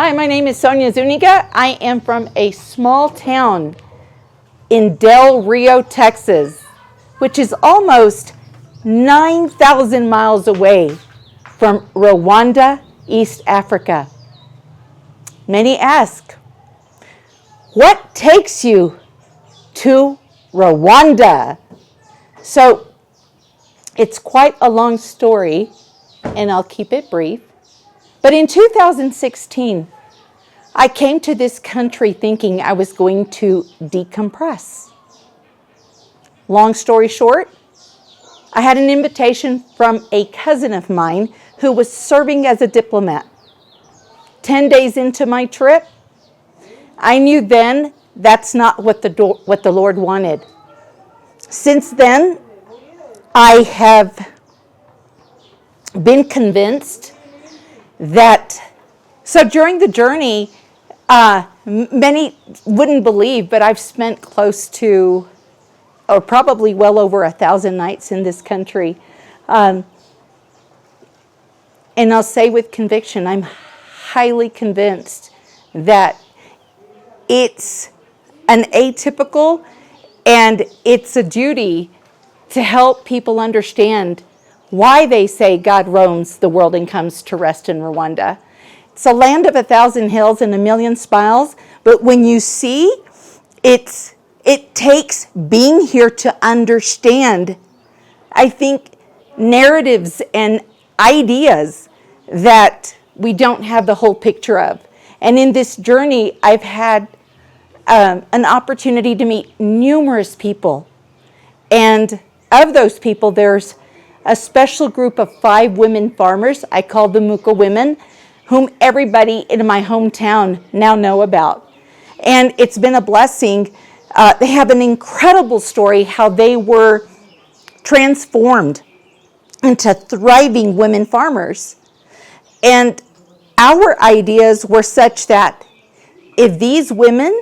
Hi, my name is Sonia Zuniga. I am from a small town in Del Rio, Texas, which is almost 9,000 miles away from Rwanda, East Africa. Many ask, what takes you to Rwanda? So it's quite a long story, and I'll keep it brief. But in 2016, I came to this country thinking I was going to decompress. Long story short, I had an invitation from a cousin of mine who was serving as a diplomat. 10 days into my trip, I knew then that's not what the Lord wanted. Since then, I have been convinced that, so during the journey, many wouldn't believe, but I've spent close to, or probably well over 1,000 nights in this country. And I'll say with conviction, I'm highly convinced that it's an atypical and it's a duty to help people understand why they say God roams the world and comes to rest in Rwanda. It's a land of 1,000 hills and 1,000,000 smiles, but when you see, it takes being here to understand, I think, narratives and ideas that we don't have the whole picture of. And in this journey, I've had an opportunity to meet numerous people. And of those people, there's a special group of 5 women farmers, I call them Muka women, whom everybody in my hometown now know about. And it's been a blessing. They have an incredible story how they were transformed into thriving women farmers. And our ideas were such that if these women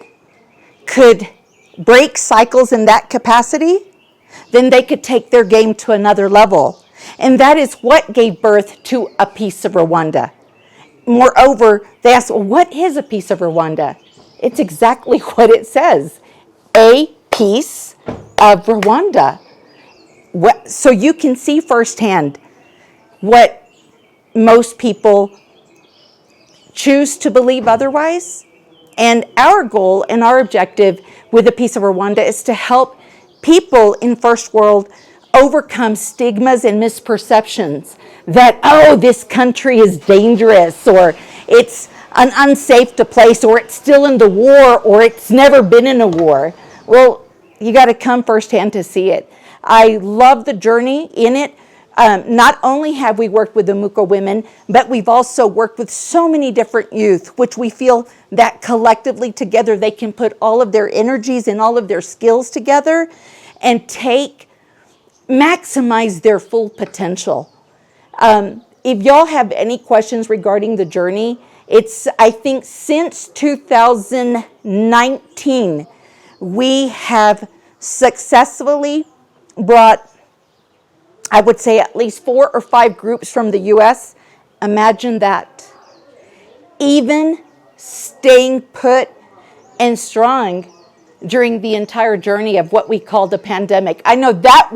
could break cycles in that capacity, then they could take their game to another level. And that is what gave birth to A Piece of Rwanda. Moreover, they asked, well, what is A Piece of Rwanda? It's exactly what it says, A Piece of Rwanda. So you can see firsthand what most people choose to believe otherwise. And our goal and our objective with A Piece of Rwanda is to help people in first world overcome stigmas and misperceptions that, oh, this country is dangerous, or it's an unsafe place, or it's still in the war, or it's never been in a war. Well, you got to come firsthand to see it. I love the journey in it. Not only have we worked with the Muka women, but we've also worked with so many different youth, which we feel that collectively together they can put all of their energies and all of their skills together and maximize their full potential. If y'all have any questions regarding the journey, I think since 2019, we have successfully brought, I would say, at least 4 or 5 groups from the U.S. Imagine that. Even staying put and strong during the entire journey of what we called a pandemic. I know that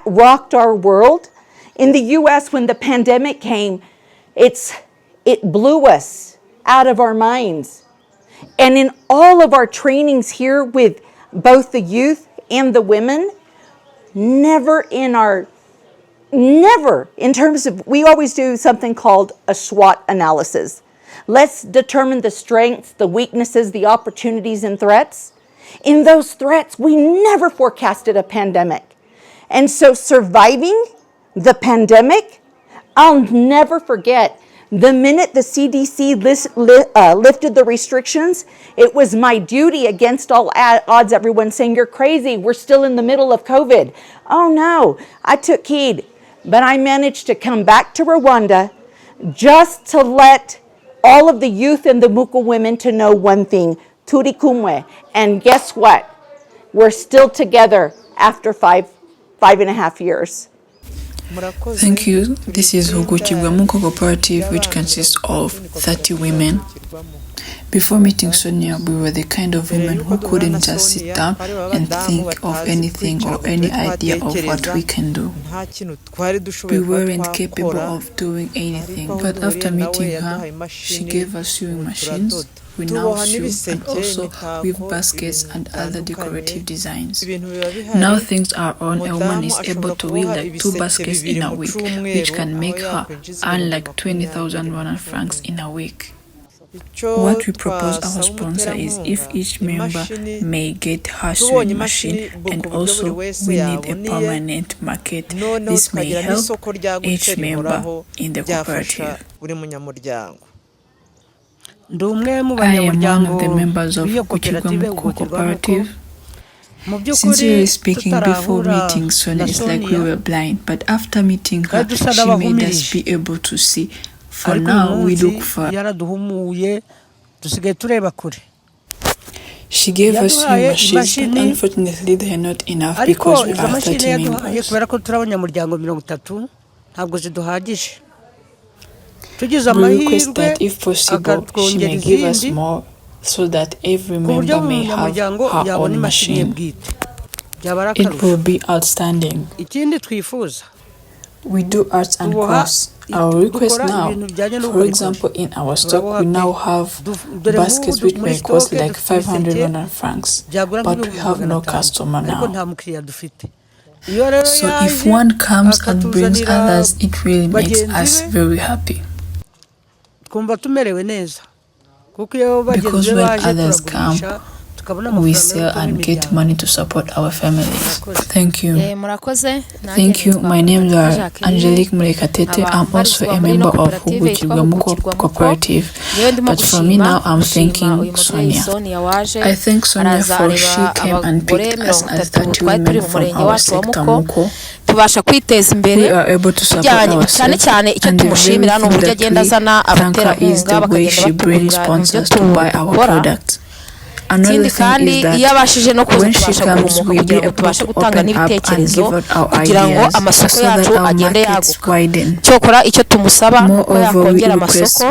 rocked our world. In the U.S., when the pandemic came, it blew us out of our minds. And in all of our trainings here with both the youth and the women, never in terms of, we always do something called a SWOT analysis. Let's determine the strengths, the weaknesses, the opportunities and threats. In those threats, we never forecasted a pandemic. And so surviving the pandemic, I'll never forget, the minute the CDC lifted the restrictions, it was my duty against all odds, everyone saying, you're crazy, we're still in the middle of COVID. Oh no, I took heed, but I managed to come back to Rwanda just to let all of the youth and the Muka women to know one thing, turi kumwe. And guess what? We're still together after 5.5 years. Thank you. This is Hugukirwamuko Cooperative, which consists of 30 women. Before meeting Sonia, we were the kind of women who couldn't just sit down and think of anything or any idea of what we can do. We weren't capable of doing anything, but after meeting her, she gave us sewing machines. We now sew and also weave baskets and other decorative designs. Now things are on, a woman is able to weave like 2 baskets in a week, which can make her earn like 20,000 Rwandan francs in a week. What we propose our sponsor is if each member may get her sewing machine, and also we need a permanent market. This may help each member in the cooperative. I am one of the members of Hugukirwamuko Cooperative. Sincerely speaking, before meeting Sonia, it's like we were blind, but after meeting her, she made us be able to see. For now, we look far. She gave us sewing machines, but unfortunately they are not enough because we are 30 members. We request that if possible, she may give us more so that every member may have her own machine. It will be outstanding. We do arts and crafts. Our request now, for example, in our stock, we now have baskets which may cost like 500 francs, but we have no customer now. So if one comes and brings others, it really makes us very happy. Because when others come, we sell and get money to support our families. Thank you. Thank you. My name is Angelique Murekatete. I'm also a member of Hugukirwamuko Cooperative. But for me now, I'm thanking Sonia. I thank Sonia for she came and picked us as 30 women from our sector Muko. tubasha kwiteza imbere tujyanye cyane cyane icyo tumushimira ni uburyo agenda azana abaterankunga bakagenda bakora. Ikindi kandi iyo abashije no kuzabasha kurumuka kugira ngo tubashe gutanga n'ibitekerezo kugira ngo amasoko yacu agende yaguka. Cyokora icyo tumusaba ko yakongera amasoko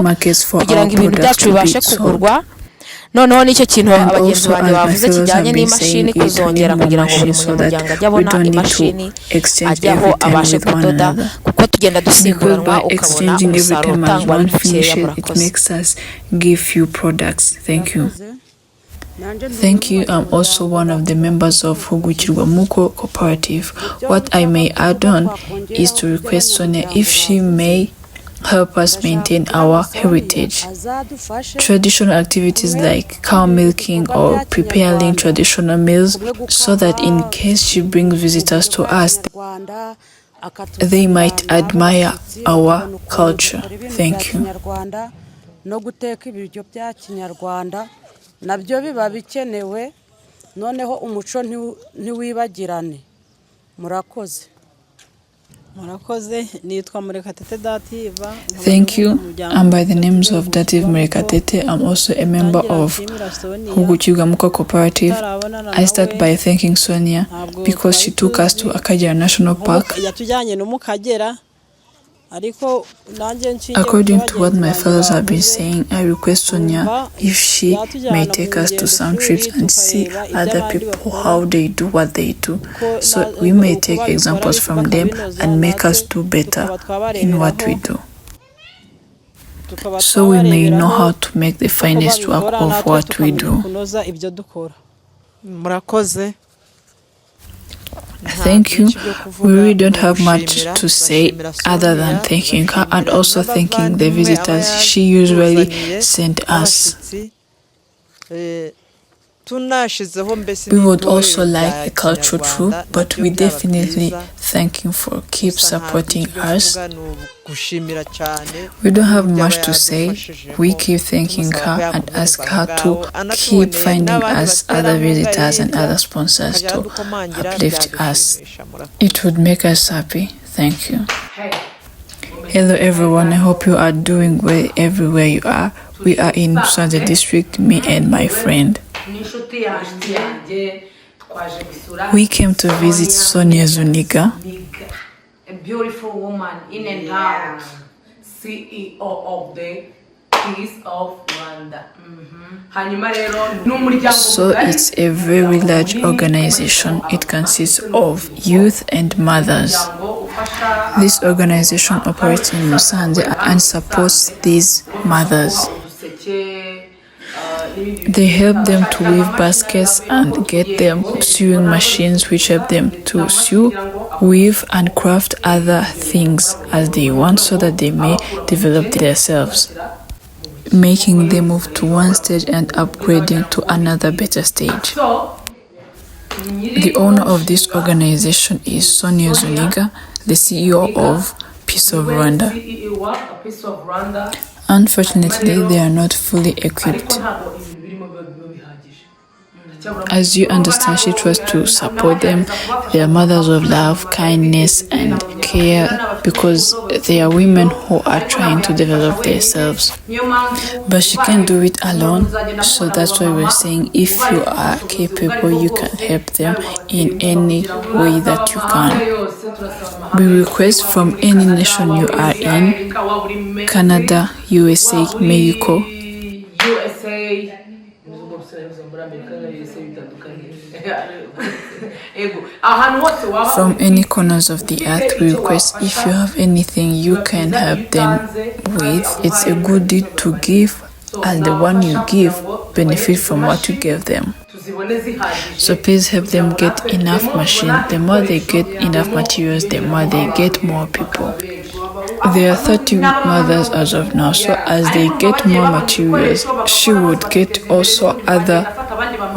kugira ngo ibintu byacu bibashe kugurwa. Noneho nicyo kintu abagenzi banjye bavuze kijyanye n'imashini kuzongera kugira ngo buri munyamuryango ajye abona imashini ajyaho abashe kudoda kuko tugenda dusimburanwa ukabona umusaruro utangwa n'umukeya. Murakoze. Thank you. I'm also one of the members of Hugukirwamuko Cooperative. What I may add on is to request Sonia if she may help us maintain our heritage. Traditional activities like cow milking or preparing traditional meals so that in case she brings visitors to us, they might admire our culture. Thank you. Nabyo biba bikenewe noneho umuco ntiwibagirane. Murakoze. Nitwa Murekatete Dativa. Thank you. And by the names of Dative Murekatete, I'm also a member of Hugukirwamuko Cooperative. I start by thanking Sonia because she took us to Akagera National Park. According to what my fellows have been saying, I request Sonia if she may take us to some trips and see other people how they do what they do, so we may take examples from them and make us do better in what we do, so we may know how to make the finest work of what we do. Thank you. We really don't have much to say other than thanking her and also thanking the visitors she usually sent us. We would also like a cultural tour, but we definitely thank you for keep supporting us. We don't have much to say. We keep thanking her and ask her to keep finding us other visitors and other sponsors to uplift us. It would make us happy. Thank you. Hello everyone, I hope you are doing well everywhere you are. We are in Musanze district, me and my friend. We came to visit Sonia Zuniga. beautiful woman in and out. CEO of the Peace of Rwanda. So it's a very large organization. It consists of youth and mothers. This organization operates in Musanze and supports these mothers. They help them to weave baskets and get them sewing machines which help them to sew, weave and craft other things as they want so that they may develop themselves, making them move to one stage and upgrading to another better stage. The owner of this organization is Sonia Zuniga, the CEO of Peace of Rwanda. Unfortunately, they are not fully equipped. As you understand, she tries to support them. They are mothers of love, kindness, and care because they are women who are trying to develop themselves. But she can't do it alone, so that's why we're saying if you are capable, you can help them in any way that you can. We request from any nation you are in, Canada, USA, Mexico, from any corners of the earth, we request if you have anything you can help them with. It's a good deed to give, and the one you give benefit from what you give them. So please help them get enough machines. The more they get enough materials, the more they get more people. There are 30 mothers as of now, so as they get more materials, she would get also other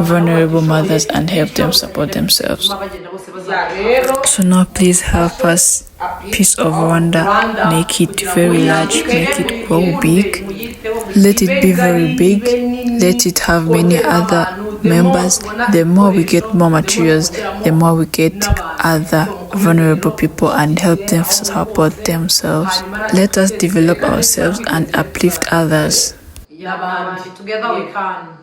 vulnerable mothers and help them support themselves. So now please help us, Peace of Rwanda, make it very large, make it grow big, let it be very big, let it have many other members. The more we get more materials, the more we get other vulnerable people and help them support themselves. Let us develop ourselves and uplift others. Together we can.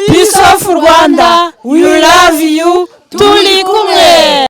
Peace of Rwanda, we love you, tuli kumwe.